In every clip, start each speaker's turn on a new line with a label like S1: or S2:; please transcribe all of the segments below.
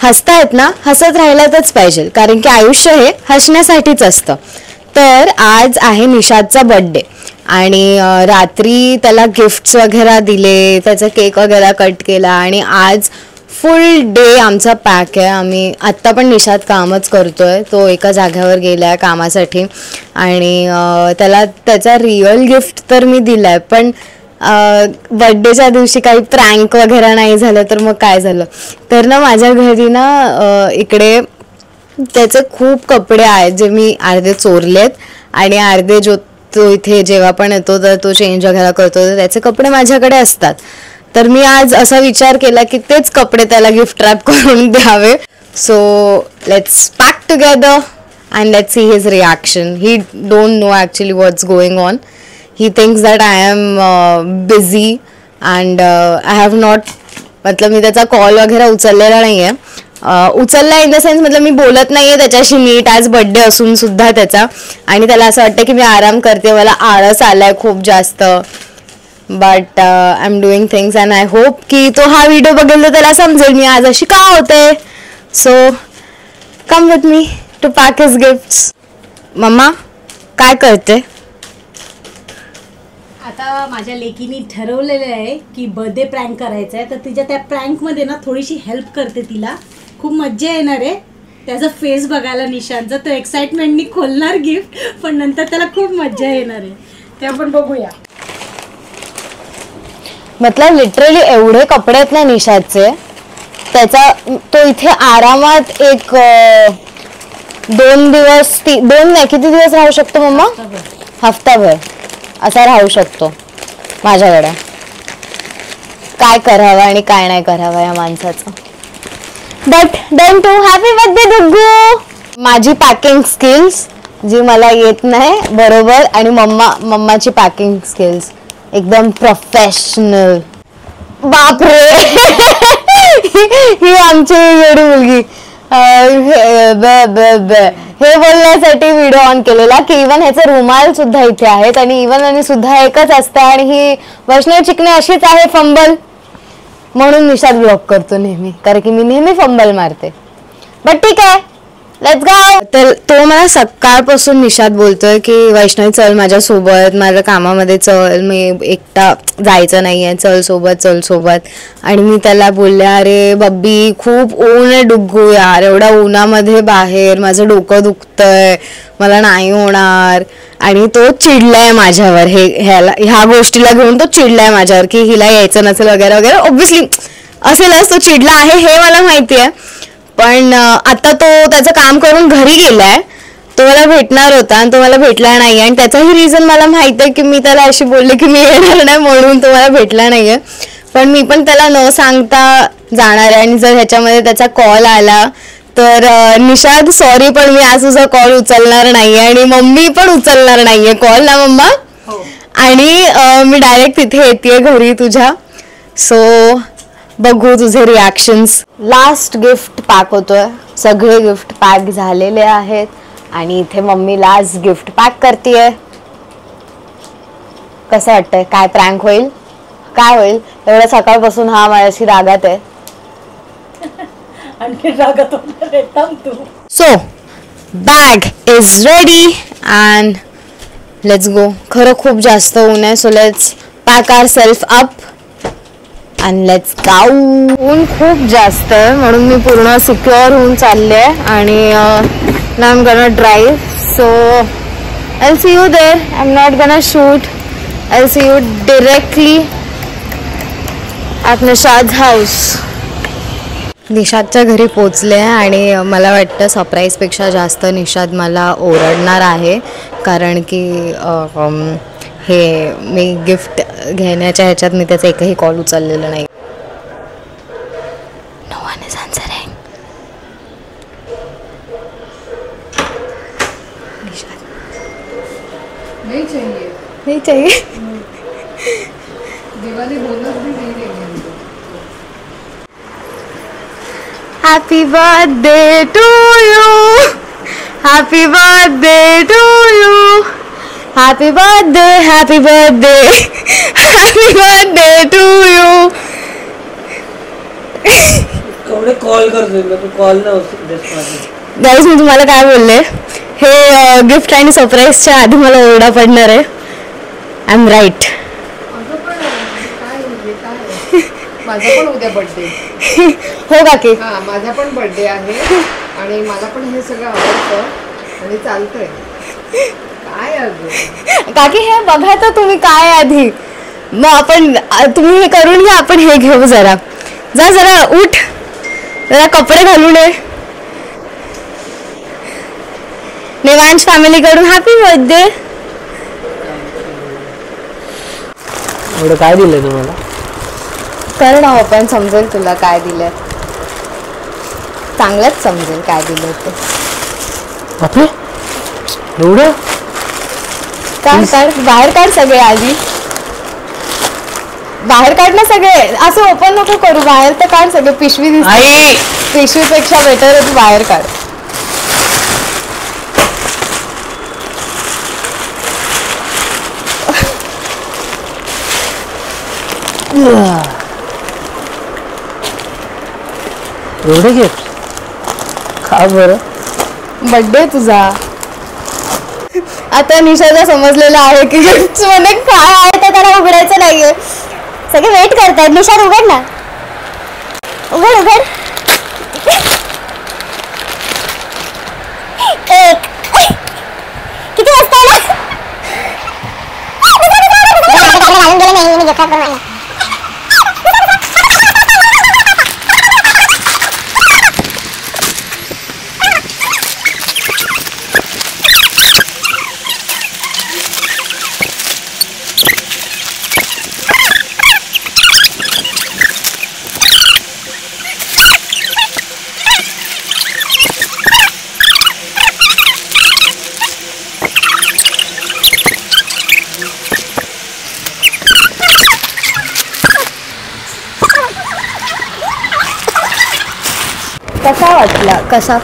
S1: हसतायत ना, हसत राहिलाच पाहिजे, कारण की आयुष्य हे हसण्यासाठीच असतं. तर आज आहे निशादचा बर्थडे आणि रात्री त्याला गिफ्ट्स वगैरे दिले, त्याचा केक वगैरे कट केला आणि आज फुल डे आमचा पॅक आहे. आम्ही आत्ता पण निशाद कामच करतोय, तो एका जागेवर गेला आहे कामासाठी आणि त्याला त्याचा रिअल गिफ्ट तर मी दिला आहे, पण बर्थडेच्या दिवशी काही प्रँक वगैरे नाही झालं तर मग काय झालं तर ना, माझ्या घरी ना इकडे त्याचे खूप कपडे आहेत जे मी अर्धे चोरलेत आणि अर्धे जो तो इथे जेव्हा पण येतो तर तो चेंज वगैरे करतो तर त्याचे कपडे माझ्याकडे असतात. तर मी आज असा विचार केला की तेच कपडे त्याला गिफ्ट रॅप करून द्यावे. So let's pack together and let's see his reaction. He don't know actually what's going on. He thinks that I am busy and I have not, मतलब मी त्याचा कॉल वगैरे उचललेला नाही आहे. उचलला इन द सेन्स मतलब मी बोलत नाही आहे त्याच्याशी नीट, आज बर्थडे असून सुद्धा त्याचा, आणि त्याला असं वाटतं की मी आराम करते, मला आळस आला आहे खूप जास्त. But I am doing things and I hope की तो हा व्हिडिओ बघेल तर त्याला समजेल मी आज अशी का होते. So come with me to pack his gifts. मम्मा काय करते?
S2: आता माझ्या लेकीने ठरवलेलं आहे की बर्थडे प्रँक करायचा आहे, तर तिच्या त्या प्रँकमध्ये ना थोडीशी हेल्प करते तिला. खूप मज्जा येणार आहे त्याचा फेस बघायला निशांतचा. तो एक्साइटमेंटनी खोलणार गिफ्ट, पण नंतर त्याला खूप मज्जा येणार आहे, ते आपण बघूया.
S1: मतलब लिटरली एवढे कपडे आहेत ना निशादचे, त्याचा तो इथे आरामात एक 2 दिवस 2 नाही किती दिवस राहू शकतो मम्मा? हफ्ताभर असा राहू शकतो माझ्याकडे. काय करावं आणि काय नाही करावं या माणसाचं. But then to happy birthday Duggu. माझी पॅकिंग स्किल्स जी मला येत नाही बरोबर, आणि मम्माची पॅकिंग स्किल्स एकदम प्रोफेशनल. बापरे ही आमची एवढी मुलगी हे बोलण्यासाठी व्हिडिओ ऑन केलेला की इवन ह्याचे रुमाल सुद्धा इथे आहेत आणि इवन आणि सुद्धा एकच असतं, आणि ही वैष्णवी चिकणे अशीच आहे फंबल, म्हणून निशाद ब्लॉक करतो नेहमी, कारण की मी नेहमी फंबल मारते. बट ठीक आहे, लेट्स गो. तर तो मला सकाळपासून निशाद बोलतोय की वैष्णवी चल माझ्यासोबत, माझ्या कामामध्ये चल, मी एकटा जायचं नाही आहे, चल सोबत. आणि मी त्याला बोलले अरे बब्बी खूप ऊन आहे डुग्गू यार, एवढ्या उन्हामध्ये बाहेर माझं डोकं दुखतंय, मला नाही होणार. आणि तो चिडलाय माझ्यावर, ह्या गोष्टीला घेऊन तो चिडलाय माझ्यावर की हिला यायचं नसेल वगैरे वगैरे. ऑब्व्हियसली असेलच, तो चिडला आहे हे मला माहिती आहे, पण आता तो त्याचं काम करून घरी गेलाय. तो मला भेटणार होता आणि तो मला भेटला नाही, आणि त्याचाही रिझन मला माहित आहे की मी त्याला अशी बोलले की मी येणार नाही म्हणून तो मला भेटला नाहीये. पण मी पण त्याला न सांगता जाणार आहे, आणि जर ह्याच्यामध्ये त्याचा कॉल आला तर निशाद सॉरी पण मी आज तुझा कॉल उचलणार नाहीये आणि मम्मी पण उचलणार नाहीये कॉल ना मम्मा. आणि मी डायरेक्ट तिथे येते घरी तुझ्या. सो बघू तुझे रिॲक्शन्स. लास्ट गिफ्ट पॅक होतोय, सगळे गिफ्ट पॅक झालेले आहेत आणि इथे मम्मी लास्ट गिफ्ट पॅक करतेय. कसं वाटतंय? काय प्रँक होईल? काय होईल? एवढ्या सकाळपासून हा माझ्याशी रागात आहे.
S2: आणखी रागात होणार आहे तू.
S1: So bag is ready and let's go. खरं खूप जास्त ऊन आहे, so let's pack our self up and let's go. ऊन खूप जास्त आहे म्हणून मी पूर्ण सिक्युअर होऊन चालले आणि now I am gonna drive. So I see you there. I am not gonna shoot. I see you directly at Nishad house. निशादच्या घरी पोचले आणि मला वाटतं सरप्राईजपेक्षा जास्त निशाद मला ओरडणार आहे, कारण की हे मी गिफ्ट घेण्याच्या ह्याच्यात मी त्याचा एकही कॉल उचललेला नाही. No one is answering. नहीं चाहिए. दिवाली बोनस भी नहीं देंगे. Happy birthday to you. Happy birthday to you. Happy birthday, happy birthday. Happy birthday to you.
S3: थोडे कॉल करतोय तू कॉल नव्हतं.
S1: गाईज मी तुम्हाला काय बोलले, हे गिफ्ट आणि सरप्राईजच्या आधी मला ओरडा पडणार आहे. I am right.
S4: माझा पण उद्या बर्थडे.
S1: हो काकी,
S4: हा माझा पण बर्थडे आहे आणि मला पण हे सगळं आवडतं आणि चालतंय. काय अगं
S1: काकी हे बघा तर तुम्ही काय आधी, मग आपण तुम्ही हे करून घ्या, आपण हे घेऊ. जरा जरा उठ, जरा कपडे घालून ये. निवांश फॅमिली कडून हॅपी बर्थडे.
S3: एवढं काय दिलंय तुम्हाला?
S1: कर ना, आपण समजेल तुला काय दिलंय, चांगलंच समजेल काय दिलंय ते.
S3: बापरे एवढं?
S1: काढ काढ, बाहेर काढ सगळे आधी, बाहेर काढ ना सगळे, असं ओपन नको करू, बाहेर तर काढ सगळे. पिशवी दिसते, पिशवीपेक्षा बेटर आहे तू बाहेर काढ.
S3: एवढे गिफ्ट का बरं?
S1: बर्थडे तुझा. आता निशाला समजलेलं आहे की गिफ्ट मध्ये काय आहे तर त्याला उघडायचं नाहीये. सगळे वेट करतायत. निशा उघड ना, उघड उघड. एक किती वाजता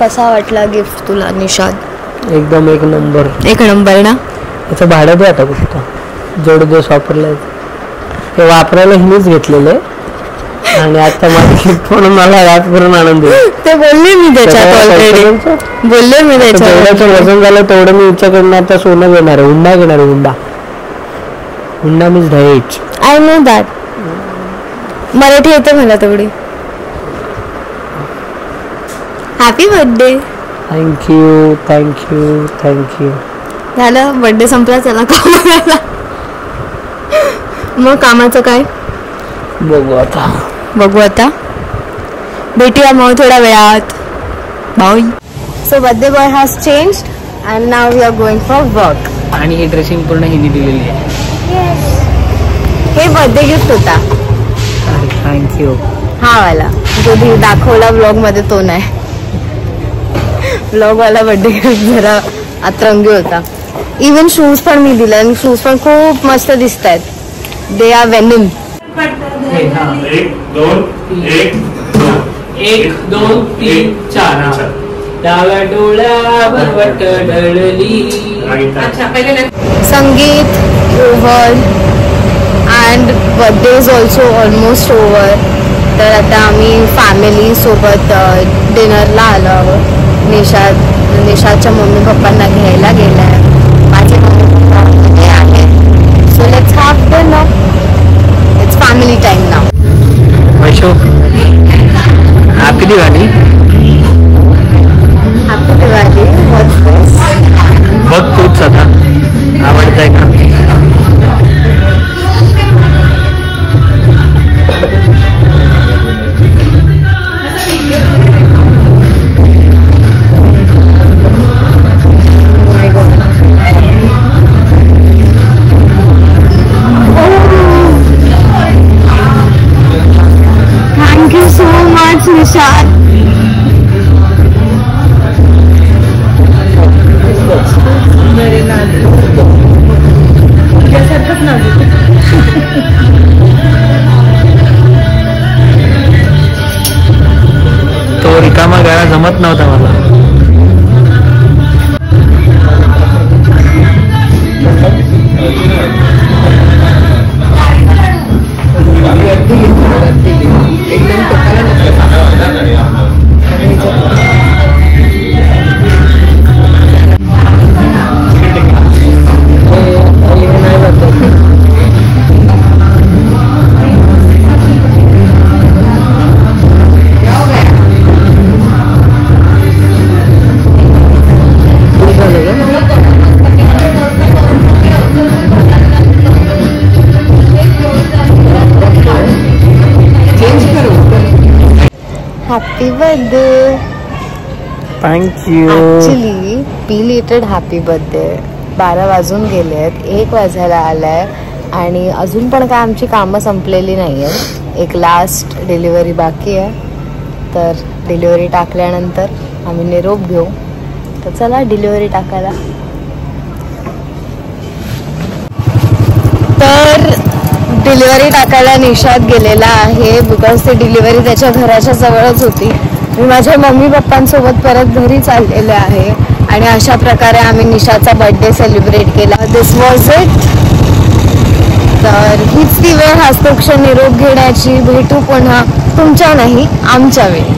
S1: कसा वाटला गिफ्ट तुला निशाद?
S3: एकदम एक नंबर.
S1: एक नंबर ना.
S3: याचं भाडं द्या आता कुठं, जेवढे दिवस वापरलंय ते वापरायला हिनीच घेतलेलं आहे आणि आता माझं गिफ्ट म्हणून मला याच करून आनंद आहे.
S1: ते बोलले मी त्याच्यात ऑलरेडी, बोलले मी त्याच्यात.
S3: जेवढ्याचं वजन झालं तेवढं मी हिच्याकडनं आता सोनं घेणार आहे. हुंडा घेणार आहे. हुंडा मीन्स दहेज.
S1: I know that. मराठी येते मला तेवढी. Happy birthday.
S3: Thank you thank you thank you.
S1: झालं बर्थडे संपला, चला कामाला. मग कामाचं काय
S3: बघू आता.
S1: भेटूया मग थोड्या वेळात. Bye. So birthday boy has changed and now we are going for work.
S3: आणि ही ड्रेसिंग पूर्ण हिने दिलेली आहे.
S1: हे बर्थडे गिफ्ट होता.
S3: थँक्यू.
S1: हा वाला जो दाखवला ब्लॉग मध्ये तो नाही. ब्लॉग वाला बर्थडे गिफ्ट जरा अतरंगी होता. इवन शूज पण मी दिले आणि शूज पण खूप मस्त दिसत आहेत. दे आर वेनिम.
S5: 1 2 3 4.
S3: डाव्या डोळ्यावर वटडळली.
S1: संगीत over and birthday is also almost over. तर आता आम्ही फॅमिली सोबत डिनरला आलो आहोत. निशाच्या मम्मी पप्पांना घ्यायला गेलाय. माझे मम्मी पप्पा मध्ये आहेत. So let's have dinner. It's family time now.
S3: Vaishu happy Diwali.
S1: Happy Diwali.
S3: बघ तूच आता आवडतंय का?
S1: Thank you so much, Nishad.
S3: तो रिकामा गाळा जमत नव्हता मला.
S4: एकदम
S1: happy birthday.
S3: Thank you.
S1: Actually belated happy birthday. 12 वाजून गेलेत, 1 वाजायला आलाय आणि अजून पण काय आमची कामं संपलेली नाही आहेत. एक लास्ट डिलिव्हरी बाकी आहे, तर डिलिव्हरी टाकल्यानंतर आम्ही निरोप घेऊ. तर चला डिलिव्हरी टाकायला. तर डिलिव्हरी टाकायला निशाद गेलेला आहे, बिकॉज ती डिलिव्हरी त्याच्या घराच्या जवळच होती. मी माझ्या मम्मी पप्पांसोबत परत घरी चाललेले आहे आणि अशा प्रकारे आम्ही निशाचा बर्थडे सेलिब्रेट केला. दिस वॉज इट. तर हीच ती वेळ हस्तक्षेप निरोप घेण्याची. भेटू पुन्हा तुमच्या नाही आमच्या वेळी.